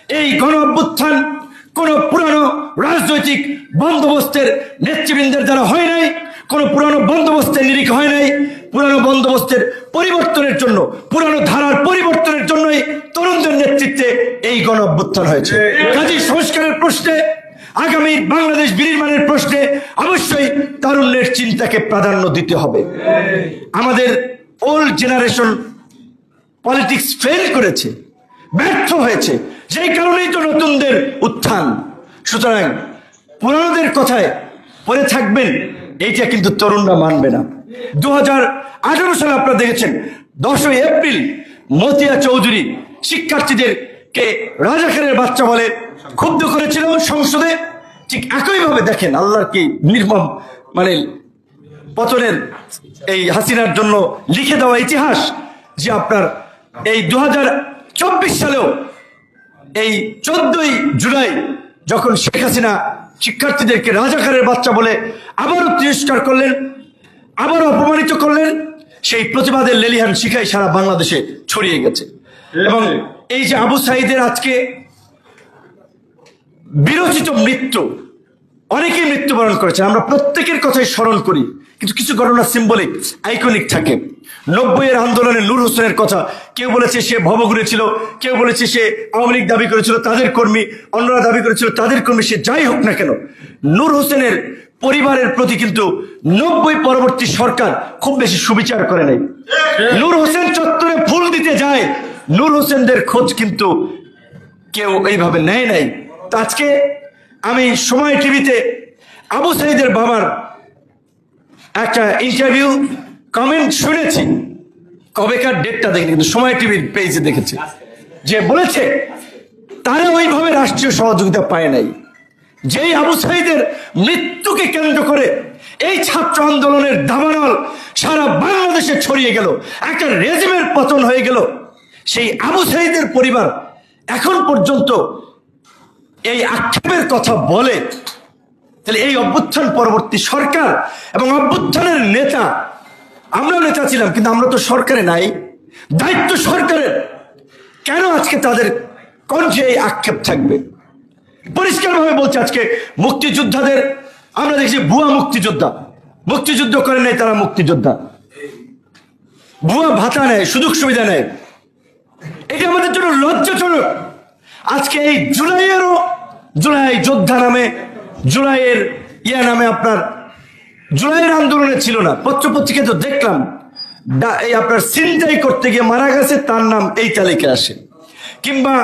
এই গণ অভ্যুত্থান কোন পুরানো রাজনৈতিক বন্দোবস্তের নেতৃবৃন্দের দ্বারা হয় নাই, কোন পুরানো বন্দোবস্তের নিরিখে হয় নাই। পুরানো বন্দোবস্তের পরিবর্তনের জন্য, পুরানো ধারার পরিবর্তনের জন্যই তরুণদের নেতৃত্বে এই গণ অভ্যুত্থান হয়েছে। কাজেই সংস্কারের প্রশ্নে, আগামী বাংলাদেশ বিনির্মাণের প্রশ্নে অবশ্যই তরুণের চিন্তাকে প্রাধান্য দিতে হবে। আমাদের ওল্ড জেনারেশন পলিটিক্স ফেল করেছে, ব্যর্থ হয়েছে, যেই কারণেই তো নতুনদের উত্থান। সুতরাং পুরানোদের কথায় পড়ে থাকবেন, এইটা কিন্তু তরুণরা মানবে না। 2018 সালে আপনারা দেখেছেন 10ই এপ্রিল মতিয়া চৌধুরী শিক্ষার্থীদেরকে রাজাকারের বাচ্চা বলে ক্ষুব্ধ করেছিল সংসদে। ঠিক একইভাবে দেখেন আল্লাহর কি নির্মম পতনের এই হাসিনার জন্য লিখে দেওয়া ইতিহাস, যে আপনার এই 2024 সালেও এই 14ই জুলাই যখন শেখ হাসিনা শিক্ষার্থীদেরকে রাজাকারের বাচ্চা বলে আবারও তিরস্কার করলেন, আবারও অপমানিত করলেন, সেই প্রতিবাদের লেলিহান শিখাই সারা বাংলাদেশে ছড়িয়ে গেছে। এবং এই যে আবু সাঈদের আজকে বিরচিত মৃত্যু, অনেকেই মৃত্যুবরণ করেছে, আমরা প্রত্যেকের কথাই স্মরণ করি, কিন্তু কিছু ঘটনা সিম্বলিক, আইকনিক থাকে। 90-এর আন্দোলনে নূর হোসেনের কথা, কেউ বলেছে সে ভবঘুরে ছিল, কেউ বলেছে সে আওয়ামী লীগ দাবি করেছিল তাদের কর্মী, অন্যরা দাবি করেছিল তাদের কর্মী। সে যাই হোক না কেন, নূর হোসেনের পরিবারের প্রতি কিন্তু 90 পরবর্তী সরকার খুব বেশি সুবিচার করে নাই। নূর হোসেন চত্বরে ফুল দিতে যায়, নূর হোসেনদের খোঁজ কিন্তু কেউ এইভাবে নেয় নাই। তো আজকে আমি সময় টিভিতে আবু সাঈদের বাবার একটা ইন্টারভিউ কমেন্ট শুনেছি, কবেকার ডেটটা দেখি কিন্তু সময় টিভির পেজে দেখেছি, যে বলেছে তারা ওইভাবে রাষ্ট্রীয় সহযোগিতা পায় নাই। যেই আবু সাঈদের মৃত্যুকে কেন্দ্র করে এই ছাত্র আন্দোলনের দাবানল সারা বাংলাদেশে ছড়িয়ে গেল, একটা রেজিমের পতন হয়ে গেল, সেই আবু সাঈদের পরিবার এখন পর্যন্ত এই আক্ষেপের কথা বলে, তাহলে এই অভ্যুত্থান পরবর্তী সরকার এবং অভ্যুত্থানের নেতা, আমরা নেতা ছিলাম কিন্তু আমরা তো সরকারে নাই, দায়িত্ব সরকারের, কেন আজকে তাদের কণ্ঠে এই আক্ষেপ থাকবে? পরিষ্কারভাবে বলছে, আজকে মুক্তিযোদ্ধাদের আমরা দেখছি ভুয়া মুক্তিযোদ্ধা, মুক্তিযুদ্ধ করে নেয় তারা মুক্তিযোদ্ধা, ভুয়া ভাতা নেয়, সুযোগ সুবিধা নেয়। এটা আমাদের জন্য লজ্জাজনক। আজকে এই জুলাই যোদ্ধা নামে, জুলাইয়ের নামে, আপনার জুলাইয়ের আন্দোলনে ছিল না, পত্রপত্রিকায় তো দেখলাম এই আপনার ছিনতাই করতে গিয়ে মারা গেছে, তার নাম এই তালিকায় আসে। কিংবা